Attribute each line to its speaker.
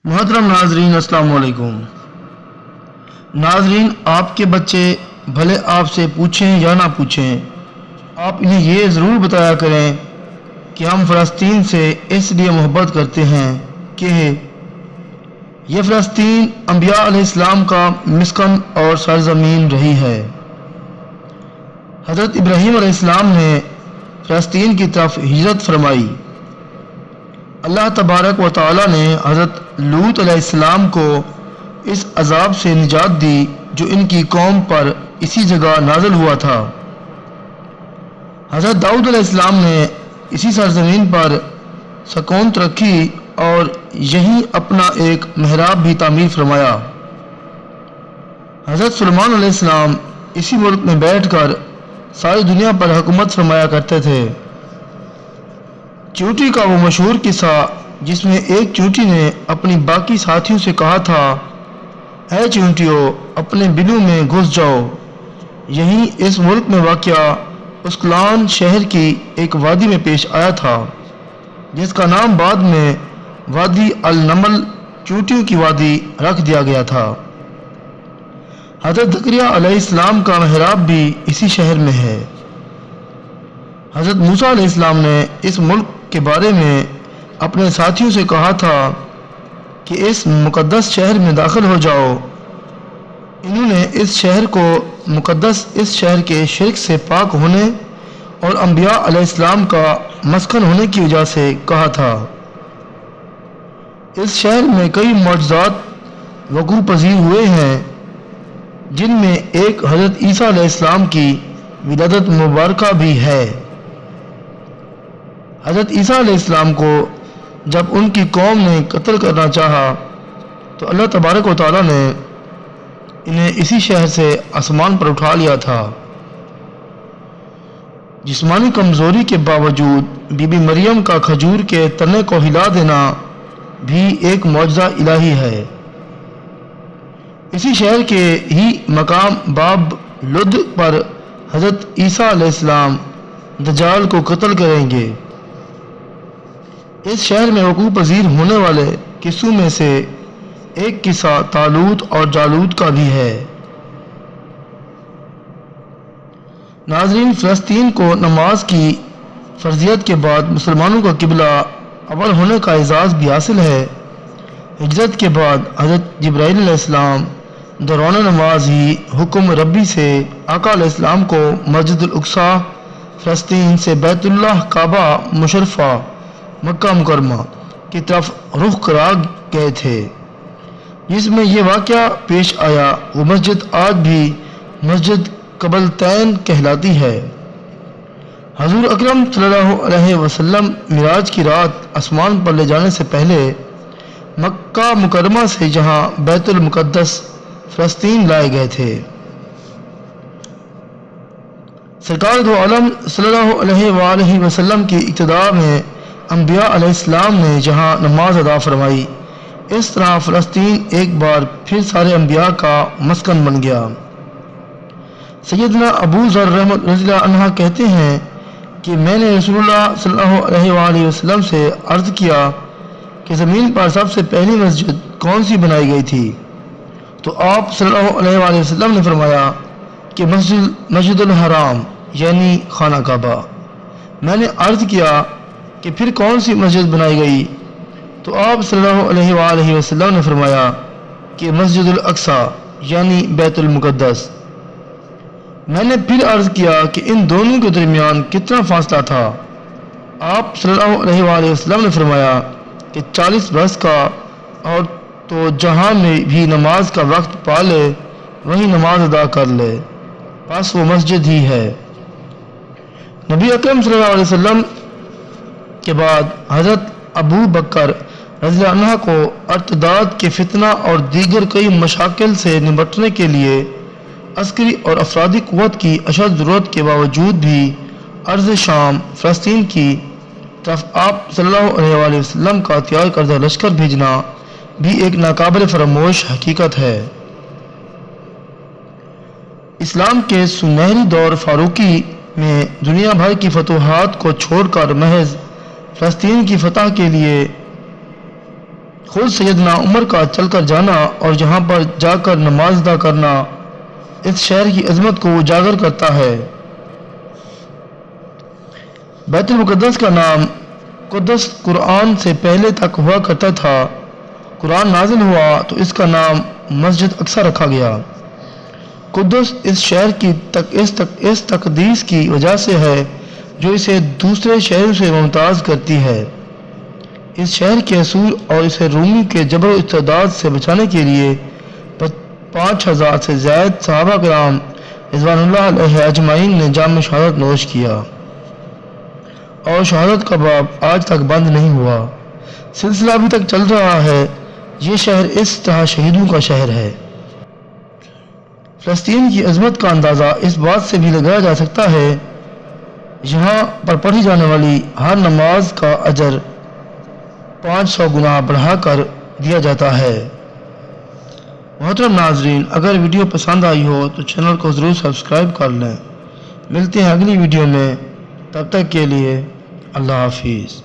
Speaker 1: محترم ناظرین، السلام علیکم۔ ناظرین، آپ کے بچے بھلے آپ سے پوچھیں یا نہ پوچھیں، آپ انہیں یہ ضرور بتایا کریں کہ ہم فلسطین سے اس لیے محبت کرتے ہیں کہ یہ فلسطین انبیاء علیہ السلام کا مسکن اور سرزمین رہی ہے۔ حضرت ابراہیم علیہ السلام نے فلسطین کی طرف ہجرت فرمائی۔ اللہ تبارک و تعالی نے حضرت لوط علیہ السلام کو اس عذاب سے نجات دی جو ان کی قوم پر اسی جگہ نازل ہوا تھا۔ حضرت داؤد علیہ السلام نے اسی سرزمین پر سکونت رکھی اور یہیں اپنا ایک محراب بھی تعمیر فرمایا۔ حضرت سلیمان علیہ السلام اسی ملک میں بیٹھ کر ساری دنیا پر حکومت فرمایا کرتے تھے۔ چیونٹی کا وہ مشہور قصہ جس میں ایک چیونٹی نے اپنی باقی ساتھیوں سے کہا تھا، اے چیونٹیوں، اپنے بلوں میں گھس جاؤ، یہیں اس ملک میں واقع اسکلان شہر کی ایک وادی میں پیش آیا تھا جس کا نام بعد میں وادی النمل چیونٹیوں کی وادی رکھ دیا گیا تھا۔ حضرت زکریا علیہ السلام کا محراب بھی اسی شہر میں ہے۔ حضرت موسیٰ علیہ السلام نے اس ملک کے بارے میں اپنے ساتھیوں سے کہا تھا کہ اس مقدس شہر میں داخل ہو جاؤ۔ انہوں نے اس شہر کو مقدس اس شہر کے شرک سے پاک ہونے اور انبیاء علیہ السلام کا مسکن ہونے کی وجہ سے کہا تھا۔ اس شہر میں کئی معجزات وقوع پذیر ہوئے ہیں جن میں ایک حضرت عیسیٰ علیہ السلام کی ولادت مبارکہ بھی ہے۔ حضرت عیسیٰ علیہ السلام کو جب ان کی قوم نے قتل کرنا چاہا تو اللہ تبارک و تعالی نے انہیں اسی شہر سے آسمان پر اٹھا لیا تھا۔ جسمانی کمزوری کے باوجود بی بی مریم کا کھجور کے تنے کو ہلا دینا بھی ایک معجزہ الہی ہے۔ اسی شہر کے ہی مقام باب لد پر حضرت عیسیٰ علیہ السلام دجال کو قتل کریں گے۔ اس شہر میں وقوع پذیر ہونے والے قصوں میں سے ایک قصہ طالوت اور جالوت کا بھی ہے۔ ناظرین، فلسطین کو نماز کی فرضیت کے بعد مسلمانوں کا قبلہ اول ہونے کا اعزاز بھی حاصل ہے۔ ہجرت کے بعد حضرت جبرائیل علیہ السلام دوران نماز ہی حکم ربی سے آقا علیہ السلام کو مسجد الاقصیٰ فلسطین سے بیت اللہ کعبہ مشرفہ مکہ مکرمہ کی طرف رخ کرا گئے تھے، جس میں یہ واقعہ پیش آیا۔ وہ مسجد آج بھی مسجد قبلتین کہلاتی ہے۔ حضور اکرم صلی اللہ علیہ وسلم معراج کی رات آسمان پر لے جانے سے پہلے مکہ مکرمہ سے جہاں بیت المقدس فلسطین لائے گئے تھے۔ سرکار دو عالم صلی اللہ علیہ وآلہ وسلم کی اقتداء میں انبیاء علیہ السلام نے جہاں نماز ادا فرمائی، اس طرح فلسطین ایک بار پھر سارے انبیاء کا مسکن بن گیا۔ سیدنا ابو ذر رضی اللہ عنہ کہتے ہیں کہ میں نے رسول اللہ صلی اللہ علیہ وآلہ وسلم سے عرض کیا کہ زمین پر سب سے پہلی مسجد کون سی بنائی گئی تھی؟ تو آپ صلی اللہ علیہ وآلہ وسلم نے فرمایا کہ مسجد الحرام یعنی خانہ کعبہ۔ میں نے عرض کیا کہ پھر کون سی مسجد بنائی گئی؟ تو آپ صلی اللہ علیہ وآلہ وسلم نے فرمایا کہ مسجد الاقصیٰ یعنی بیت المقدس۔ میں نے پھر عرض کیا کہ ان دونوں کے درمیان کتنا فاصلہ تھا؟ آپ صلی اللہ علیہ وآلہ وسلم نے فرمایا کہ 40 برس کا، اور تو جہاں میں بھی نماز کا وقت پا لے وہیں نماز ادا کر لے، بس وہ مسجد ہی ہے۔ نبی اکرم صلی اللہ علیہ وسلم کے بعد حضرت ابو بکر رضی اللہ عنہ کو ارتداد کے فتنہ اور دیگر کئی مشاکل سے نمٹنے کے لیے عسکری اور افرادی قوت کی اشد ضرورت کے باوجود بھی ارض شام فلسطین کی طرف آپ صلی اللہ علیہ وآلہ وسلم کا تیار کردہ لشکر بھیجنا بھی ایک ناقابل فراموش حقیقت ہے۔ اسلام کے سنہری دور فاروقی میں دنیا بھر کی فتوحات کو چھوڑ کر محض فلسطین کی فتح کے لیے خود سیدنا عمر کا چل کر جانا اور یہاں پر جا کر نماز ادا کرنا اس شہر کی عظمت کو اجاگر کرتا ہے۔ بیت المقدس کا نام قدس قرآن سے پہلے تک ہوا کرتا تھا۔ قرآن نازل ہوا تو اس کا نام مسجد اقصی رکھا گیا۔ قدس اس شہر کی اس تقدیس کی وجہ سے ہے جو اسے دوسرے شہروں سے ممتاز کرتی ہے۔ اس شہر کے اصول اور اسے رومی کے جبر و استبداد سے بچانے کے لیے 5000 سے زائد صحابہ کرام رضوان اللہ علیہ اجمعین نے جام شہادت نوش کیا، اور شہادت کا باب آج تک بند نہیں ہوا، سلسلہ ابھی تک چل رہا ہے۔ یہ شہر اس طرح شہیدوں کا شہر ہے۔ فلسطین کی عظمت کا اندازہ اس بات سے بھی لگایا جا سکتا ہے یہاں پر پڑھی جانے والی ہر نماز کا اجر 500 گنا بڑھا کر دیا جاتا ہے۔ محترم ناظرین، اگر ویڈیو پسند آئی ہو تو چینل کو ضرور سبسکرائب کر لیں۔ ملتے ہیں اگلی ویڈیو میں، تب تک کے لیے اللہ حافظ۔